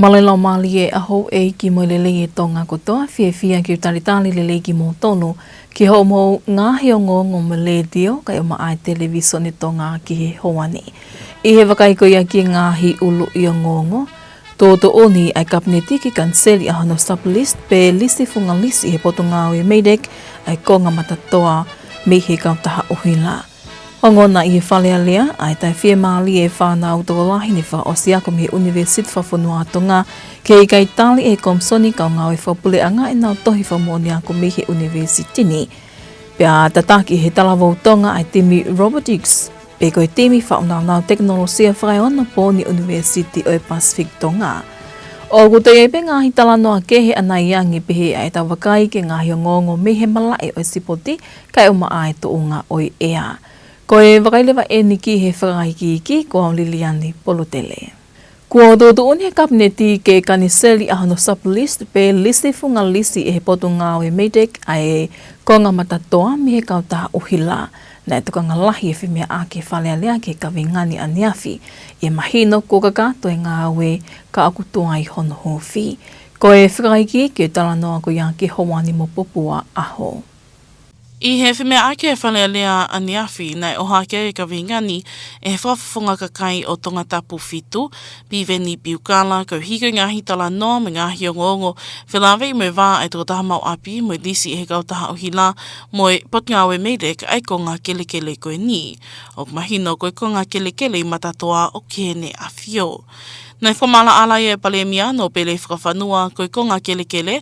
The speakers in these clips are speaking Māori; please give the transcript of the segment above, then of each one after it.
Malelo mali e aho e ki mo lele e Tonga kotoa fia ki talitali lele ki mo tonu ki ho mo ngahi o ngongo mo le dio kai o maai televisione Tonga ki he hoani. I he wakai ko ia ki ngahi ulu i o ngongo, tō oni ai kapneti ki kanseli a hono sublease pe lisi funga lisi he poto ngāo e meidek ai konga matatoa me he kautaha uhila. Hongona i he whalealea, ai tai whia maali e whānau tōlahi ni wha o siako me University whawhanua Tonga, ke i kai tali e komsoni kau ngau e whapule anga e nau tohi whamoni ako me he University ni. Pea tataki he talawau Tonga ai timi robotics, pe koe timi whaunau teknolosia whaiona po ni University o e Pacific Tonga. O kutai e pe ngahi talanoa ke he anaiangi pehe ai tawakai ke ngahi o ngongo me he malae o e sipoti kai o maa e tounga o i ea. Ko e wakailewa e niki he whakaiki ki ko au Liliani Polotele. Ko tōtu uni he kapneti ke kaniseli a hono sublease pe lisi funga lisi e he poto ngāo e meidek ai konga matatoa me he kautaha uhila. Na e tukanga lahi e whimea ake whalealea ke kawingani aniafi e mahino ko kakato e ngāo e ka akutua i hono hofi. Ko e whakaiki ke talanoa ko ia ke hawani mo popua aho. I he whimea ake e whalealea aniafi nei oha ke ka vingani e whawhawhunga kakai o Tongatapu fitu, piveni piukala, kau hiko ngahi tala noa me ngahi o ngongo, whilawe i me wā ai tō taha mau api, mo disi e he kautaha uhila, mo e potngawe meidek ai ko ngā kelekele koe ni, o mahino koe ko ngā kelekele i matatoa o kene a whio. Nei whamala ala e palemia no pele whakawhanua koe ko ngā kelekele,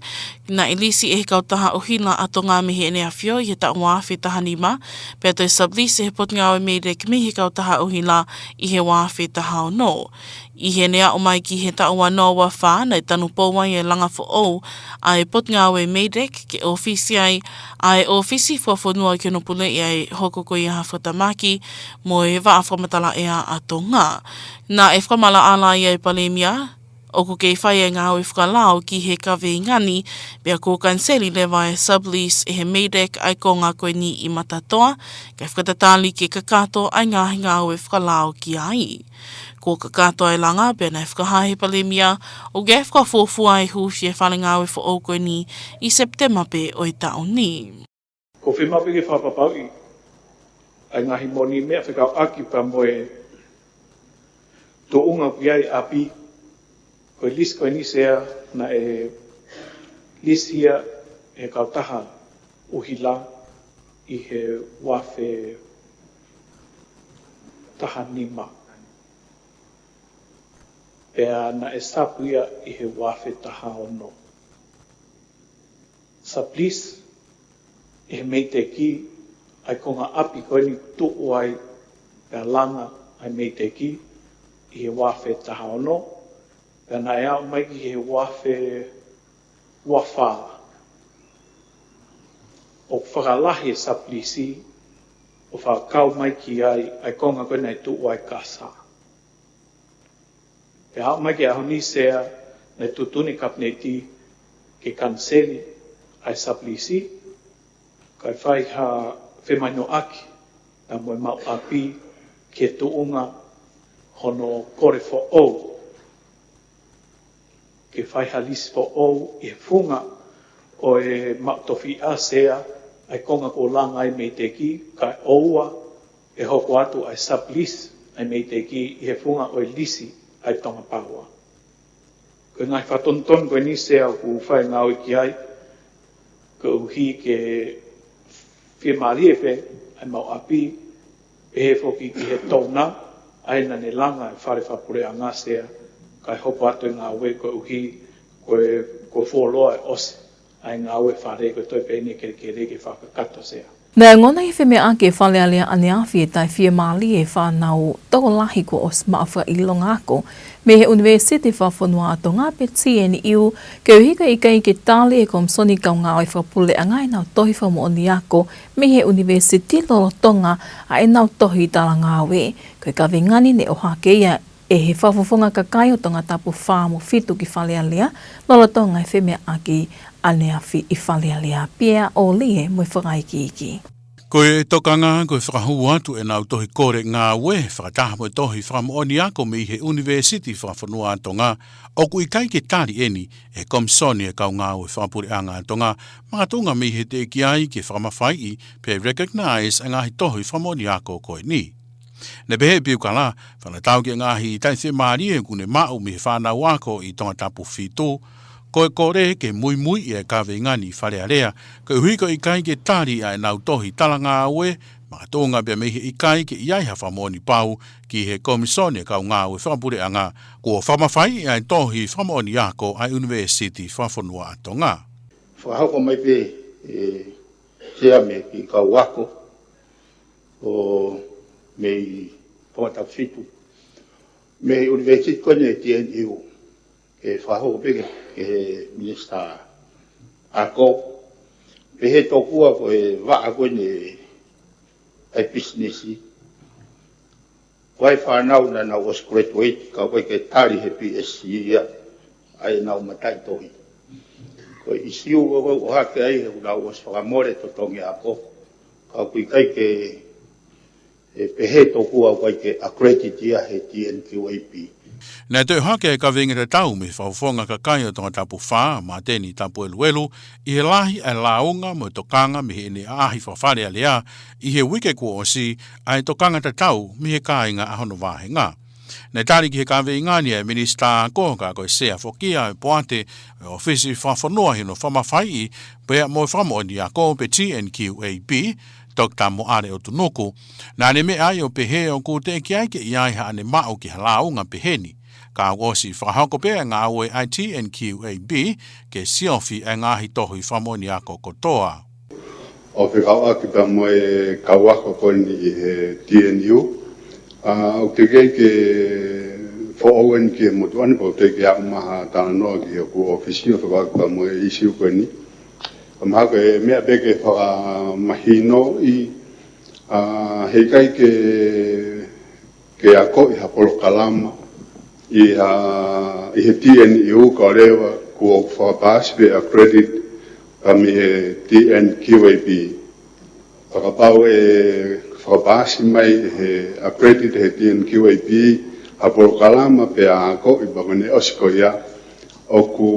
na ilisi e he kautaha uhila ato ngā mihi ene a whio i he taua whawhi tahanima, pia toi sublease e he potngawe meidek me he kautaha uhila i he whawhi taha o no. I he nea o mai ki he taua noa wha nei tanu pouai e langa fo au ai potngawe meidek ke ofisi ai ofisi whawhanua ki no pule i ai hokoko i ha whatamaki mo e wa whamatala ea ato ngā. Na e whamala ala i ai palemia, o ko kei whai e ngā hui whakalao ki he kawe ngani, pia ko kanseli lewa e sublease e he meidek ai ko ngā koe ni i matatoa, kei whakatatali ke kakato ai ngā hui whakalao ki ai. Ko kakato ai langa, pia nei whakahahe palemia, o kei whakafofua e hushi e whale ngā hui wha koe ni i September pe o i tau ni. Ko whimapi ke whapapau i, ai ngahi moni mea whakau aki pa moe tō unga piai api, koe lis koe nisea na e lis hia e kautaha uhila i he wafe taha nima. Pea na e sapuia i he wafe taha ono. Sublease i he meite ki ai konga api koe ni tuku ai pea langa ai meite ki i he wafe taha ono. Pea na e au mai ki he wafe wafā. O whakalahi e sublease o whakau mai ki ai konga koe nei tuku ai kasa. Pea au mai ki aho ni sea nei tutuni kapneti ke kanseli ai sublease kai whai ha whemaino aki na moe mau api ke tuunga hono kore fo ou. Ke whai ha lisi fo ou i he funga o e mautofi a sea ai konga ko langa ai mei te ki kai oua e hoko atu ai sublease ai mei te ki i he funga o e lisi ai Tongatapu. Ko ngai whatonton koe ni sea ku whai ngau i ki ai ko uhi ke whia maari e whe ai mau api e he whoki ki he tōna ai na ne langa e whare whapure a ngā sea kai hopo atu i ngā ue koe uhi koe wholoa e ose ai ngā ue whare koe toi pēne ke reke whakakato sea. Nā ngona i whimea ake whalealea aniawhi e tai whia maali e whanau toko lahi ko os maawha i longa ako me he University whawhanua ato ngā peti e ni iu ke uhika i kai ke tali e komsoni kau ngā oi whapule a ngai nau tohi whamuoni ako me he University lolo Tonga a e nau tohi tala ngā we koe ka vingani ne oha ke ia e he whawhawhunga kakai o Tongatapu whāmu fitu ki whalealea lolo Tonga e whimea ake aneawhi i whalealea pia o lie mui whakaiki iki. Ko e tokanga ko whakahu atu e nau tohi kore ngā we whakataha mo tohi whakamooni ako me i he university whakawhanua Tonga o ku i kai ke tari eni e komisoni e kau ngā we whakapure a ngā Tonga mga tonga me i he te ki ai ke whakamawhai i pe recognize a ngāhi tohi whakamooni ako koe ni. Ne behe piu ka la, whanatau ki ngāhi i taithe maari e kune mau me he whanau ako i Tongatapu whitu, ko e kore ke Moimoi e kawe ngani wharearea, ko hui ko i kai ke tari a e nau tohi talanga aue, mga tōnga bea mehe i kai ke iai ha whamoni pau ki he komisone kau ngā ue whakapure a ngā, ko whamawhai a e tohi whamoni ako a University whawhanua a Tonga. Whahako mai pe sea me ki kau wako o me i Tongatapu whitu. Me University kone TNU e whahako peke ke minister ako pe he tokua ko e waa kone ai businessi wai whanau na na was graduate ka koe ke tari he PSC ia ai nau matai tohi ko isiu o hake ai he ula was whakamore to tongi ako ka koe kai ke pe he tokua koe ke accreditation ia he TNQAP. Nā te hake e ka vingere tau me whauwhonga ka kai o Tongatapu whā, mā tēni tapu eluelu, i he lahi e launga mo tokanga me he ne ahi whawhare alea, i he wike kua o si, ai tokanga ta tau me he kāinga ahono wāhe ngā. Nā tāri ki he ka vingani e minista ko ka koe sea whokia e poate e ofisi whawhanua hino whamawhai i, pea mo whamooni a ko pe TNQAP, Dr. Moare o Tunuku, nā ne me ai o pehe o ko te ki ai ke iai ha ane mao ki halaunga peheni. Ka wosi whahako pea ngā ue ITNQAB ke siofi e ngāhi tohu i whamoni ako kotoa. O whikawa ki pa mo e kawako koni i he TNU. O te kei ke whaowen ki e motuani po te ke au maha tāna noa ki o ku ofisi o whikawa ki pa mo e isiu koni. Mahako e mea peke whaka mahino i hei kai ke ako i hapolo kalama i he TNU ka rewa kua whakapāsi pe accredit ka mi he TNQAP. Whakapau e whakapāsi mai he accredit he TNQAP hapolo kalama pe a ako i bakone osiko ia o ku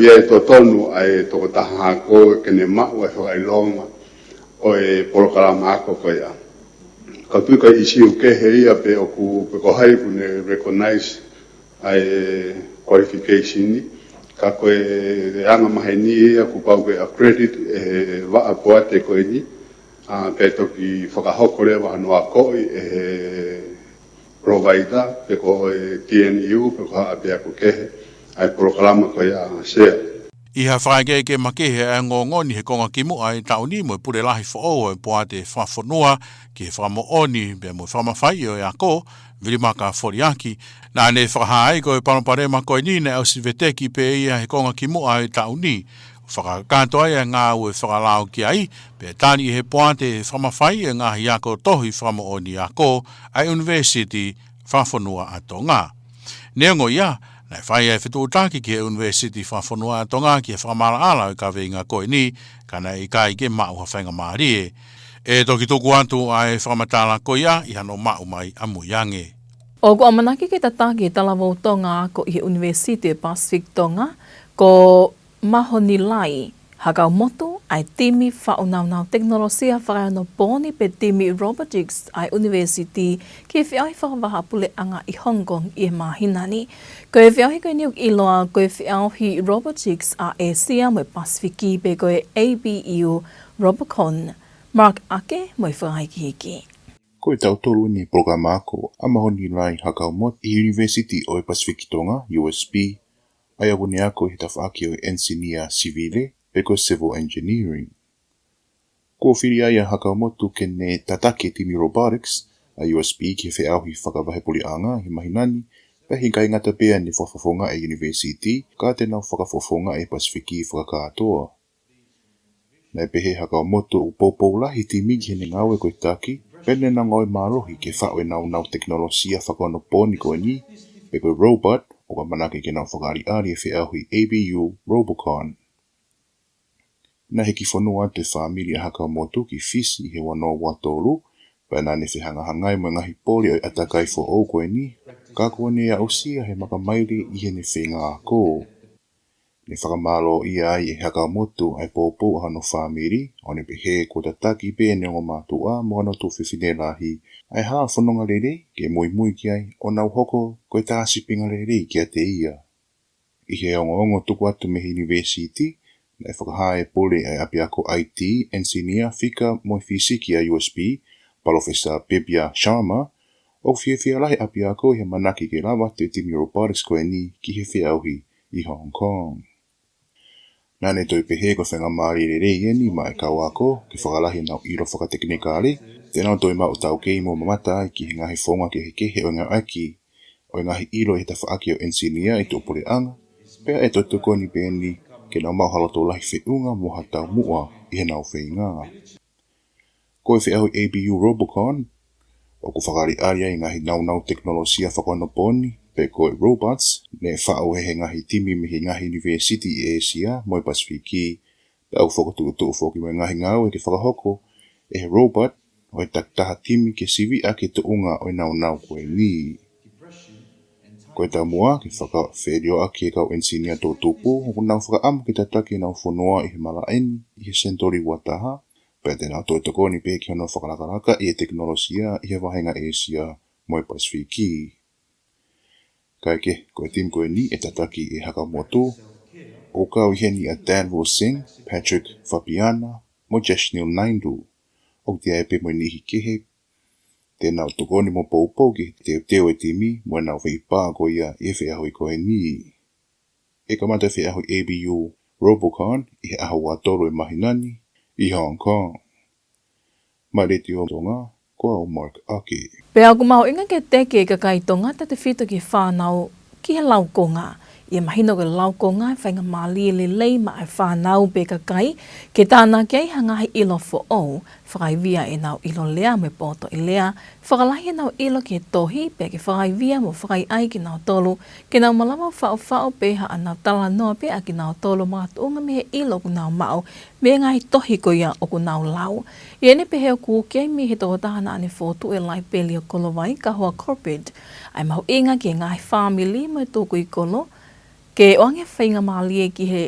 ia e totonu ai toko taha ako kene mau e whakailonga o e polokalama ako ko ia. Ka tuika isi uke he ia pe o ku pekohai kune recognize ai qualification ni. Ka koe anga maheni ia ku pau koe accredit e waa poate koe ni. Pe toki whakahoko rewa hanua koe e provider pe koe TNU pe koe haapea ko kehe. Ai programa ko ia sea. I ha whaige ke makehe e ngongoni he konga kimu ai tauni mo pure lahi whao e poate whawhanua ki he whamooni be mo whamawhai o e ako, virimaka whoriaki, nā ne whakahaai ko e panoparema koe ni ne au siveteki pe ia he konga kimu ai tauni. Whakakato ai e ngā ue whakalao ki ai, pe tani he poate whamawhai e ngā hiako tohi whamooni ako ai University whawhanua a Tonga. Neongo ia, nai whai e whetu utaki ki he University whawhanua a Tonga ki he whakamara ala o ka veinga koe ni, kana i kai ke mau ha whainga maari e. E toki tuku atu ai whakamatala koe ia, i hano mau mai a muiange. O ko amanaki ke tataki talawau Tonga ko i he University Pacific Tonga, ko mahoni lai, hakau moto ai timi whaunaunau teknolosia whakaiano pōni pe timi robotics ai University ki e whiahi whakawaha pule anga i Hong Kong i e mahinani. Ko e whiahi koe niuk iloa ko e whiahi robotics a Asia mo e Pasifiki pe ko e ABU Robocon. Mark Ake mo e whakaiki hiki. Ko e tautolu ni programa ako a mahoni lai hakau mot i University o e Pasifiki Tonga, USB, ai awune ako i tawhaaki o e Engineer Civile, peko Civil Engineering. Ko whiri ai a hakau motu ke ne tatake timi robotics, a USB ki he auhi whakawahepoli anga he mahinani, pehi kai ngata pea ni whakafonga e University, ka te nau whakafofonga e Pasifiki whakakatoa. Nei pehe hakau motu upopou lahi timi ki hene ngawe koe taki, pene na ngoi marohi ke whawe nau teknolosia whakano pōni koe ni, peko robot, o ka manake ke nau whakari ari e whiauhi ABU Robocon. na heki whanua te whamiri a haka motu ki fisi he wano watolu, pa na ne whihanga-hangai mo ngahi poli o atakai fo o koe ni, ka kone a osia he makamairi i he ne whenga ko. Ne whakamalo ia ai e haka motu ai pōpō hano whamiri, o ne pehe ko tataki pe ne o mātua mo ano tu whiwhine lahi, ai haa whanonga rere ke Moimoi ki ai o nau hoko koe tāsipinga rere ki a te ia. I he ongo tuku atu me university, na e whakahae pole ai api ako IT, engineer, fika moi fisiki a USB, Professor Pepia Sharma, o whiawhia lahi api ako he manaki ke lawa te timi robotics koe ni ki he whiauhi i Hong Kong. Nane toi pehe ko whenga maari re ieni ma e kau ako, ki whakalahi nau iro whakateknikari, tēnau toi mau tau kei mo mamata ki he ngahi whonga ke he kehe o ngā aki, o ngahi iro he ta whaaki o engineer i tōpore anga, pea e toi tuko ni pēni ke nau mau haloto lahi whiunga mo hatau mua i he nau whenga. Ko e whiahu ABU Robocon, o ku whakari aria i ngahi nau teknolosia whakono poni, pe koe robots, ne whao he ngahi timi me he ngahi university i Asia, moi Pasifiki, pe au whakatuku whoki mo ngahi ngau e ke whakahoko, e he robot, o he taktaha timi ke sivi a ke tuunga o nau koe ni. Koe tau mua, ke whakawherio a ke kau ensinia tō tupu, o nau whakaam ke tataki nau whanua i he malaeni, i he sentori wataha, pe te nau toi toko ni pe ki hono whakarakaraka i he teknolosia i he wahenga Asia, moi Pasifiki. Kai ke, koe tim koe ni e tataki e haka motu, o kau i heni a Dan Wilson, Patrick Fabiana, mo Jashnil Naindu, o te aepe mo nihi kehe, te nau tokoni mo poupou ki te teo e timi, mo nau whaipa ko ia e whiahui koe ni. E kamata whiahui ABU Robocon i he aha watoro e mahinani i Hong Kong. Mareti o Tonga, koa o Mark Aki. Pea aku mau inga ke teke ka kai Tonga te whito ki whānau ki he laukonga. Ia mahino ke laukonga e whainga māli le lei ma e whānau pe ka kai ke tāna kei hangahi ilo fo o whakaivia e nau ilo lea me poto i lea whakalahi e nau ilo ke tohi pe ke whakaivia mo whakai ai ki nau tolu ke nau malama whao peha a nau tala noa pe a ki nau tolu mga tuunga me he ilo ku nau mau me ngai tohi ko ia o ku nau lau. Ia ne pehe o ku kei mi he toko tahana ane fotu e lai peli o kolowai ka hoa corporate ai mahu inga ki ngai family mo e tōku i kolo ke oange whainga mālie ki he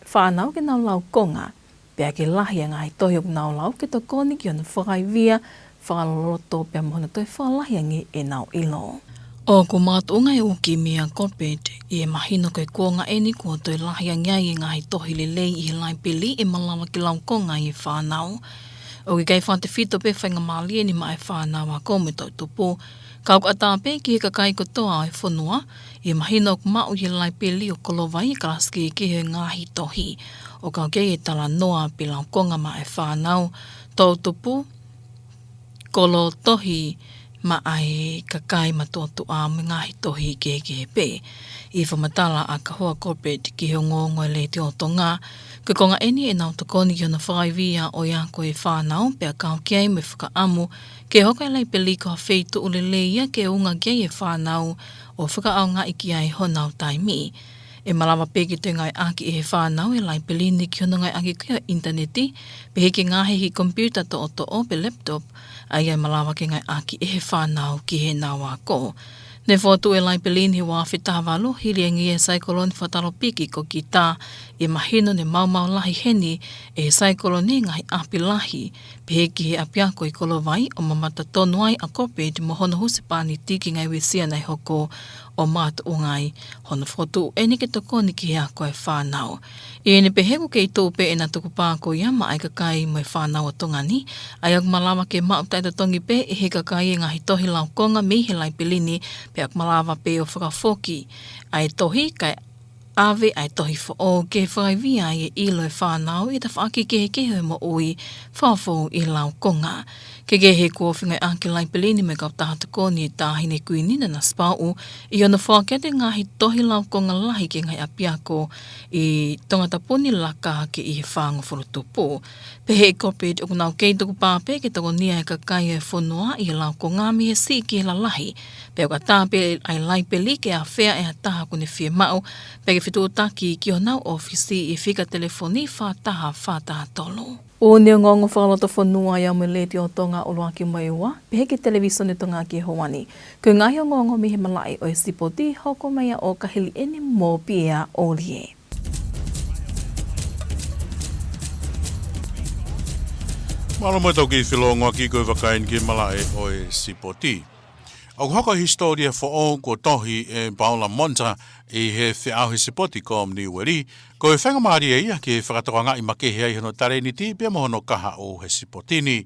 whānau ke nau lau konga, pia ke lahi a ngai tohi o nau lau ke to koni ki ona whakaivia, whakaloroto pia mohona toi whalahi angi e nau ilo. O ko mātuunga e uki mea corporate, i e mahino koe kuonga e ni kua toi lahi angi i ngai tohi le lei i he lai pili e malawa ki lau konga i whānau. O ki kei whante whito pe whainga mālie ni mai whānau a ko me tau tupu, kau ka atāpe ki he kakai kotoa e whanua, i mahino ku mau i lai peli o kolowai i kalaski ki he ngahi tohi. O kau kei e tala noa pi lau konga ma e whanau, tau tupu, kolo tohi ma ai kakai matotu a me ngahi tohi ke pe. I whamatala a ka hoa corporate ki he ngongo e le te o Tonga, ke konga eni e nau takoni ki ona whakaivia o ia koe whanau, pia kau kei me whakaamu, ke hoka lai peli ka wheitu ule leia ke unga kei e whanau, o whakaau ngā iki ai honau taimi. E malawa peki te ngai aki e he whanau e lai pelini ki hono ngai aki kia interneti, pe heke ngā hehi computer to o pe laptop, ai ai malawa ke ngai aki e he whanau ki he nawa ko. Ne fotu e lai pelini wa whitawalu, hiri engi e saikoloni whataro piki ko ki tā, e mahino ne maumau lahi heni e saikoloni ngai api lahi, pe heke he apiako i kolowai o mamata tonu ai a corporate mo hono husipani tiki ngai wesia nei hoko o mātu ungai, hono fotu e ni ke tokoni ki hea koe whanau. E ne peheku kei tōpe e na tuku pāko ia ma ai kakai mo e whanau o Tongani, ai ak malawa ke mau taita tongi pe e he kakai e ngahi tohi lau konga mi he lai pelini pe ak malawa pe o whakafoki. Ai tohi kai ave ai tohi fo o ke whaivia e ilo e whanau i ta whaaki ke he mo ui whawho i lau konga. Ke he ko whingai anke lai pelini me kau tahatako ni tāhine kuinina na spau I ona whakete ngahi tohi lau ko ngalahi ke ngai apiako I Tongatapu ni laka ke I he whango whurutupu. Pehe corporate o kunau kei tuku pāpe ke tako nia e kakai e whonua I lau ko ngami he si ki he lalahi. Pe o ka tāpe ai lai peli ke a whea e a taha kune whie mau pe ke whitu taki ki o nau ofisi I whika telefoni whātaha tolo. O neo ngongo whakalota whanua ia me leti o Tonga o loa ki Moimoi, pehe ki television ni Tonga ki Hawani. Ko ngahi o ngongo mihe malai o e sipoti hoko meia o kahili ene mō pia o lie. Malo mo tau ki whilongoa ki koe wakain ki malai o e sipoti. Au hoko historia fo o ko tohi e Paula Monta I he whiau he sipoti ko mni weri, ko e whangamari e ia ki whakatoanga I makehe ai hono tareniti pia mohono kaha o he sipotini.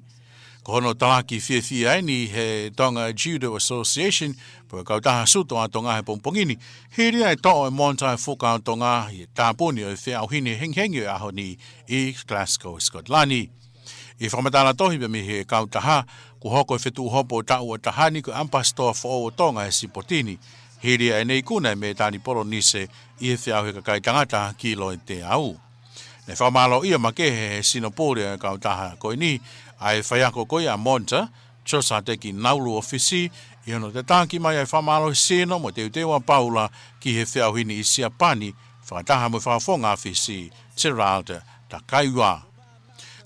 Ko hono talaki whiawhia ai ni he Tonga Judo Association, po e kautaha suto a tonga he pompongini, he ria e to'o e Monta e whukao tonga I tāpuni o e whiau hini henghengi o aho ni I Glasgow, Scotlani. I whamatala tohi pe mi he kautaha, ko hoko e whetu hopo tau o tahani ko ampastoa fo o tonga he sipotini, he ria e nei kuna me tani poro nise I he whiau he kakai tangata ki lo te au. Ne whamalo ia makehe he sinopore e kautaha koe ni, ai whaiako koe a Monta, chosa te ki naulu ofisi, I hono te tāki mai ai whamalo he sino mo te utewa Paula ki he whiau hini I Siapani, whakataha mo whaafonga ofisi, te rauta ta kaiwa.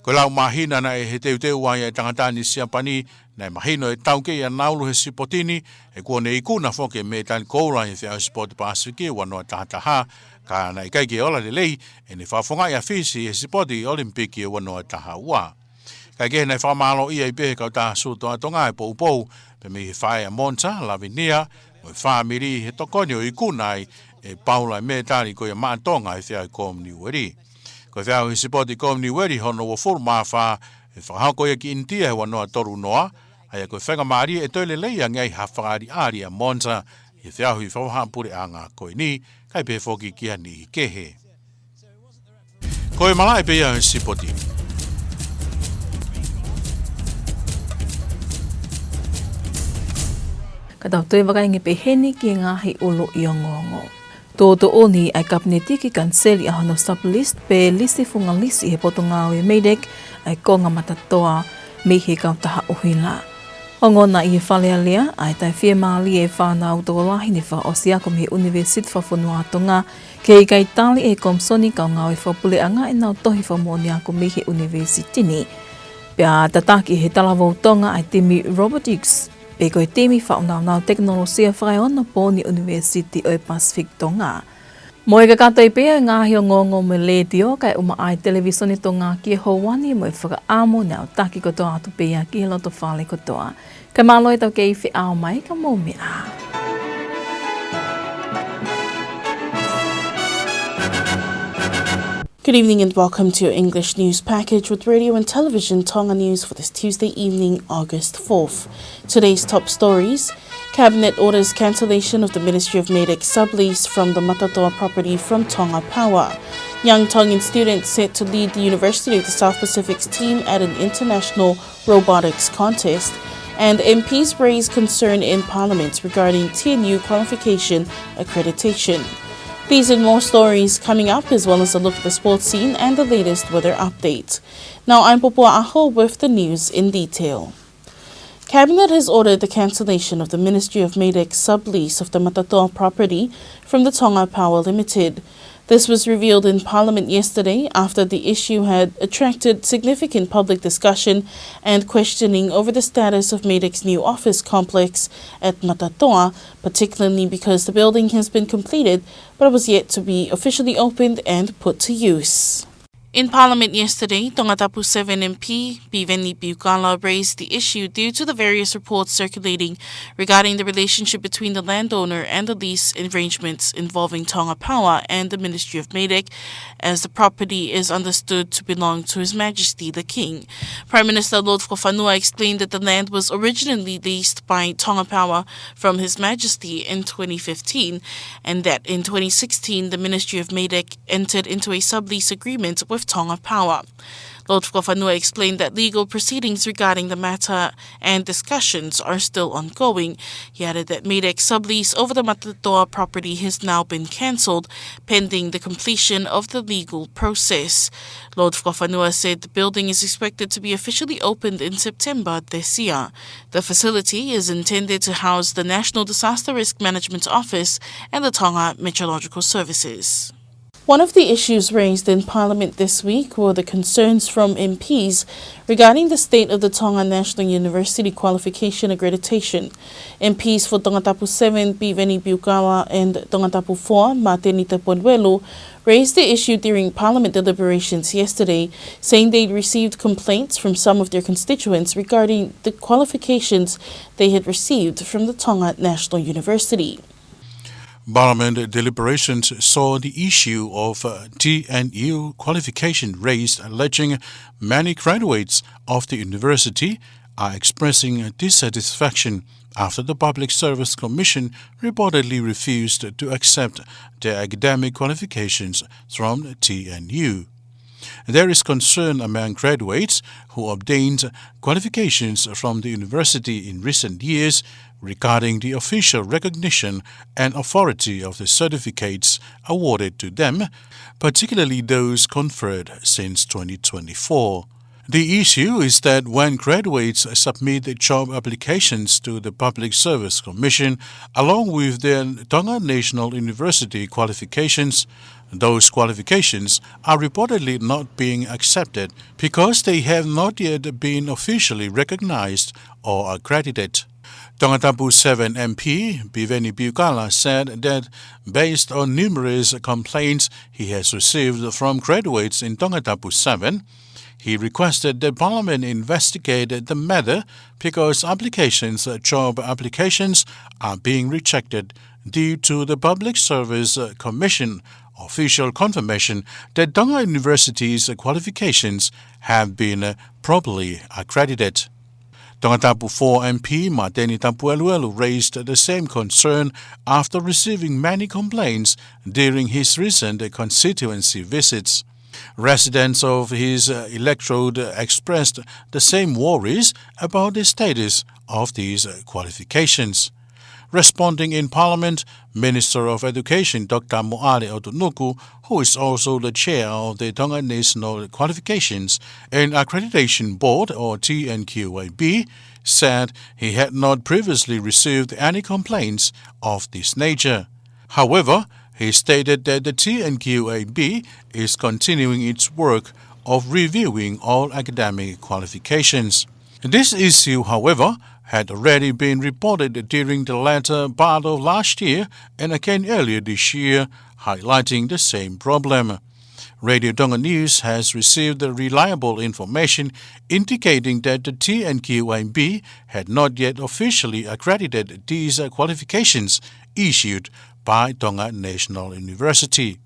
Ko lau mahina na e he teu wai e tangatani Siapani, na mahino e tauke ia naulu he sipotini, e kua ne ikuna whoke me tani koura i whiau sipoti Pasifiki wanoa tahataha, ka na ikaike ola le lei, e ne whafonga ia fisi e sipoti Olimpiki e wanoa taha ua. Kai ke nei whamalo ia I pehe kau taha suto a tonga e pou, pe mi he whae a Monta, Lavinia, o e whamiri he tokonio I kunai e Paula me tani ko ia maatonga e whiau komni weri. Ko whiau I sipoti komni weri hono wa furu mawha e whakahako ia ki intia he wanoa toru noa, ai ko whangamari e toile leia ngai hawhakari ari a Monta I whiau I whawahapure a ngā koe ni, kai pe whoki ki ani I kehe. Ko e malai pe ia sipoti. Ka tau tui wakaingi pe heni ki ngahi ulo I o ngongo. Tō oni ai kapneti ki kanseli a hono sublease pe lisi funga lisi he poto ngāo e meidek ai konga matatoa me he kautaha uhila. Hongona I he whalea lea ai tai whie maali e whanau tōlahi ni wha osiako me he universit whawhunua tonga ke I kai tali e komsoni kau ngāo e whapule anga e nau tohi whamoni ako me he universitini. Pea tataki he talawau tonga ai timi robotics pe koe temi whaunau teknolosia whaiona pōni University o Pacific Tonga. Mo e kakata I pea ngahi o ngongo me letio kai uma ai televisioni tonga ki Hawani mo e whakaamo nao taki kotoa atu pea ki he loto whale kotoa. Kai malo e tau kei whiao mai ka mōmea. Good evening and welcome to your English news package with radio and television Tonga news for this Tuesday evening, August 4th. Today's top stories: Cabinet orders cancellation of the Ministry of Medex sublease from the Matatoa property from Tonga Power. Young Tongan students set to lead the University of the South Pacific's team at an international robotics contest. And MPs raise concern in Parliament regarding TNU qualification accreditation. These and more stories coming up, as well as a look at the sports scene and the latest weather update. Now I'm Popua Aho with the news in detail. Cabinet has ordered the cancellation of the Ministry of Medex sublease of the Matatoa property from the Tonga Power Limited. This was revealed in Parliament yesterday after the issue had attracted significant public discussion and questioning over the status of Medex's new office complex at Matatoa, particularly because the building has been completed but was yet to be officially opened and put to use. In Parliament yesterday, Tongatapu 7 MP Paula raised the issue due to the various reports circulating regarding the relationship between the landowner and the lease arrangements involving Tonga Power and the Ministry of Medex, as the property is understood to belong to His Majesty the King. Prime Minister Lord Fofanua explained that the land was originally leased by Tonga Power from His Majesty in 2015, and that in 2016 the Ministry of Medex entered into a sublease agreement with Tonga Power. Lord Whakawhanua explained that legal proceedings regarding the matter and discussions are still ongoing. He added that Medex sublease over the Matatoa property has now been cancelled, pending the completion of the legal process. Lord Whakawhanua said the building is expected to be officially opened in September this year. The facility is intended to house the National Disaster Risk Management Office and the Tonga Meteorological Services. One of the issues raised in Parliament this week were the concerns from MPs regarding the state of the Tonga National University qualification accreditation. MPs for Tongatapu 7, Piveni Piukawa, and Tongatapu 4, Matenita Podwelu, raised the issue during Parliament deliberations yesterday, saying they'd received complaints from some of their constituents regarding the qualifications they had received from the Tonga National University. Parliament deliberations saw the issue of TNU qualification raised, alleging many graduates of the university are expressing dissatisfaction after the Public Service Commission reportedly refused to accept their academic qualifications from TNU. There is concern among graduates who obtained qualifications from the university in recent years regarding the official recognition and authority of the certificates awarded to them, particularly those conferred since 2024. The issue is that when graduates submit job applications to the Public Service Commission along with their Tonga National University qualifications, those qualifications are reportedly not being accepted because they have not yet been officially recognized or accredited. Tongatapu 7 MP Piveni Piukala said that based on numerous complaints he has received from graduates in Tongatapu 7, he requested that Parliament investigate the matter because job applications are being rejected due to the Public Service Commission official confirmation that Tonga University's qualifications have been properly accredited. Tongatapu 4 MP Mateni Tapueluelu raised the same concern after receiving many complaints during his recent constituency visits. Residents of his electorate expressed the same worries about the status of these qualifications. Responding in Parliament, Minister of Education Dr. Moale Otunuku, who is also the chair of the Tonga National Qualifications and Accreditation Board, or TNQAB, said he had not previously received any complaints of this nature. However, he stated that the TNQAB is continuing its work of reviewing all academic qualifications. This issue, however, had already been reported during the latter part of last year and again earlier this year, highlighting the same problem. Radio Tonga News has received reliable information indicating that the TNQAB had not yet officially accredited these qualifications issued by Tonga National University.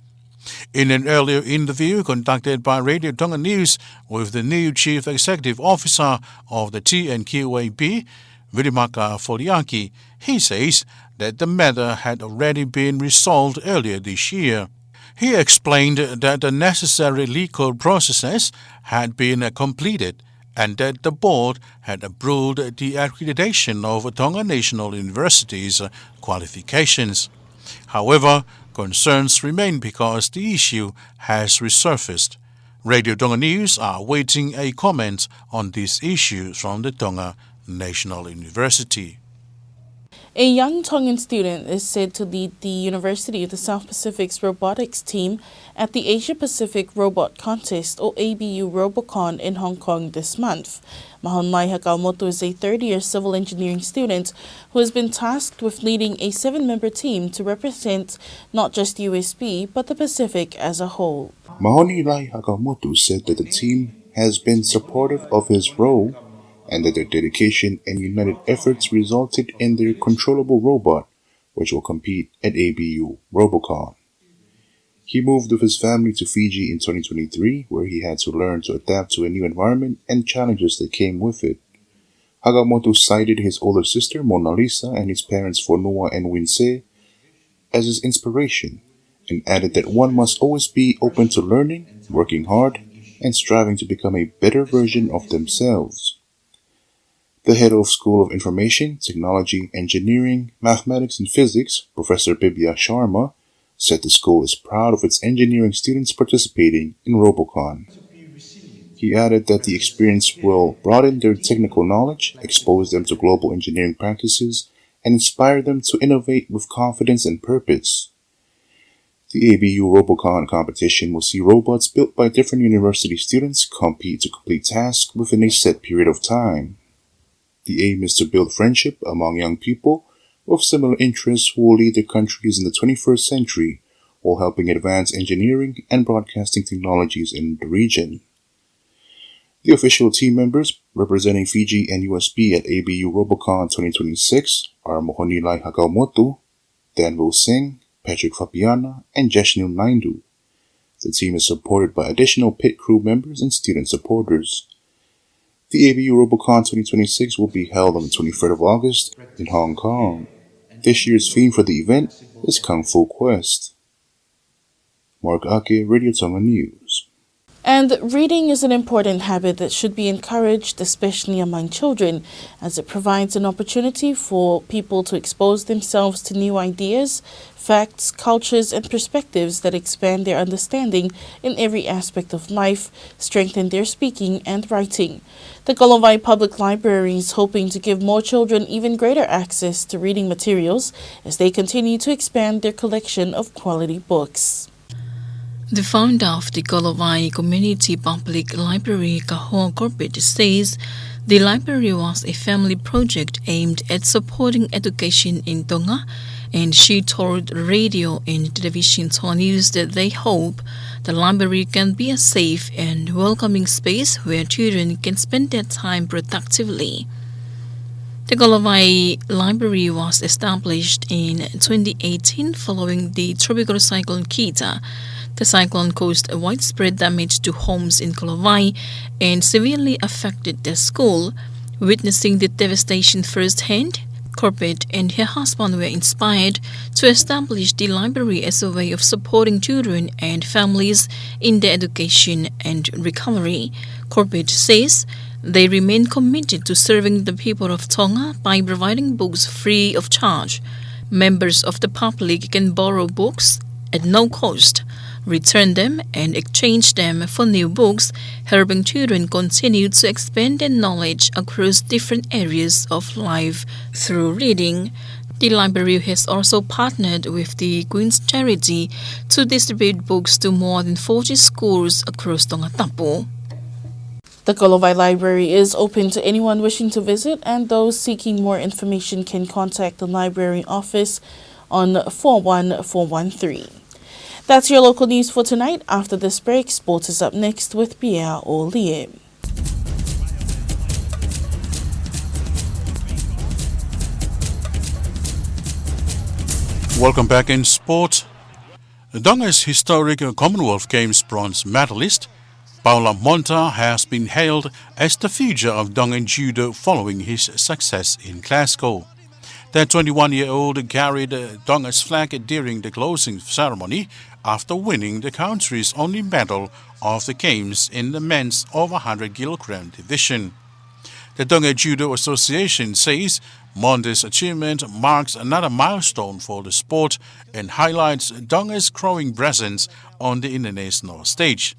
In an earlier interview conducted by Radio Tonga News with the new Chief Executive Officer of the TNQAB, Virimaka Foliaki, he says that the matter had already been resolved earlier this year. He explained that the necessary legal processes had been completed and that the board had approved the accreditation of Tonga National University's qualifications. However, concerns remain because the issue has resurfaced. Radio Tonga News are awaiting a comment on this issue from the Tonga National University. A young Tongan student is said to lead the University of the South Pacific's robotics team at the Asia Pacific Robot Contest, or ABU Robocon, in Hong Kong this month. Moimoi Hakamoto is a third-year civil engineering student who has been tasked with leading a 7-member team to represent not just USB, but the Pacific as a whole. Mahonilai Hakamoto said that the team has been supportive of his role and that their dedication and united efforts resulted in their controllable robot, which will compete at ABU Robocon. He moved with his family to Fiji in 2023, where he had to learn to adapt to a new environment and challenges that came with it. Hakamoto cited his older sister Mona Lisa and his parents Fonua and Winse as his inspiration, and added that one must always be open to learning, working hard, and striving to become a better version of themselves. The head of School of Information, Technology, Engineering, Mathematics and Physics, Professor Bibya Sharma, said the school is proud of its engineering students participating in Robocon. He added that the experience will broaden their technical knowledge, expose them to global engineering practices, and inspire them to innovate with confidence and purpose. The ABU Robocon competition will see robots built by different university students compete to complete tasks within a set period of time. The aim is to build friendship among young people with similar interests who will lead their countries in the 21st century while helping advance engineering and broadcasting technologies in the region. The official team members representing Fiji and USB at ABU Robocon 2026 are Mohonilai Hakamoto, Danville Singh, Patrick Fapiana, and Jeshnu Naindu. The team is supported by additional pit crew members and student supporters. The ABU Robocon 2026 will be held on the 23rd of August in Hong Kong. This year's theme for the event is Kung Fu Quest. Mark Ake, Radio Tonga News. And reading is an important habit that should be encouraged, especially among children, as it provides an opportunity for people to expose themselves to new ideas, facts, cultures, and perspectives that expand their understanding in every aspect of life, strengthen their speaking and writing. The Golovai Public Library is hoping to give more children even greater access to reading materials as they continue to expand their collection of quality books. The founder of the Golovai Community Public Library, Kahoa Corbett, says the library was a family project aimed at supporting education in Tonga, and she told radio and television news that they hope the library can be a safe and welcoming space where children can spend their time productively. The Golovai Library was established in 2018 following the tropical cyclone Kita. The cyclone caused widespread damage to homes in Golovai and severely affected the school. Witnessing the devastation firsthand, Corbett and her husband were inspired to establish the library as a way of supporting children and families in their education and recovery. Corbett says they remain committed to serving the people of Tonga by providing books free of charge. Members of the public can borrow books at no cost, return them, and exchange them for new books, helping children continue to expand their knowledge across different areas of life through reading. The library has also partnered with the Queen's Charity to distribute books to more than 40 schools across Tongatapu. The Golovai Library is open to anyone wishing to visit, and those seeking more information can contact the library office on 41413. That's your local news for tonight. After this break, sports is up next with Pierre Ollier. Welcome back in sport. Tonga's historic Commonwealth Games bronze medalist, Paula Monta, has been hailed as the future of Tongan judo following his success in Glasgow. The 21-year-old carried Tonga's flag during the closing ceremony after winning the country's only medal of the Games in the men's over 100-kilogram division. The Tonga Judo Association says Monta's achievement marks another milestone for the sport and highlights Tonga's growing presence on the international stage.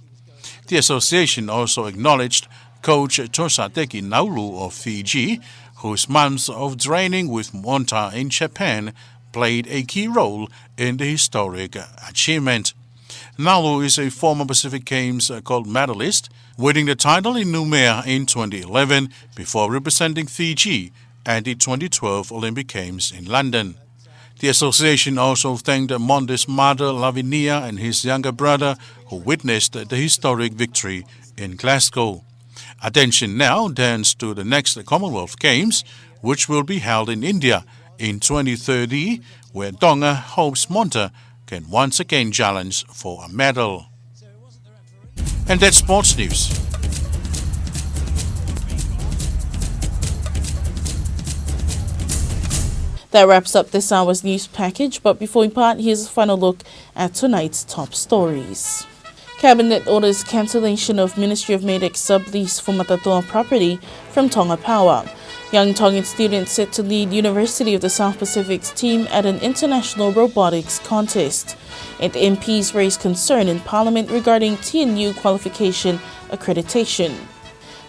The association also acknowledged coach Tosateki Naulu of Fiji, whose months of training with Monta in Japan played a key role in the historic achievement. Naulu is a former Pacific Games gold medalist, winning the title in Noumea in 2011 before representing Fiji at the 2012 Olympic Games in London. The association also thanked Monta's mother Lavinia and his younger brother who witnessed the historic victory in Glasgow. Attention now turns to the next Commonwealth Games, which will be held in India in 2030, where Tonga hopes Monta can once again challenge for a medal. And that's sports news. That wraps up this hour's news package, but before we part, here's a final look at tonight's top stories. Cabinet orders cancellation of Ministry of Medex sublease for Matatoa property from Tonga Power. Young Tongan students set to lead University of the South Pacific's team at an international robotics contest. And MPs raise concern in Parliament regarding TNU qualification accreditation.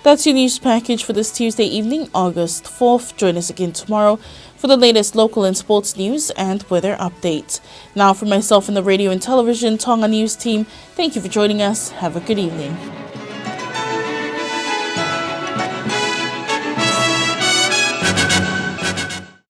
That's your news package for this Tuesday evening, August 4th. Join us again tomorrow for the latest local and sports news and weather updates. Now, from myself and the radio and television Tonga News team, thank you for joining us. Have a good evening.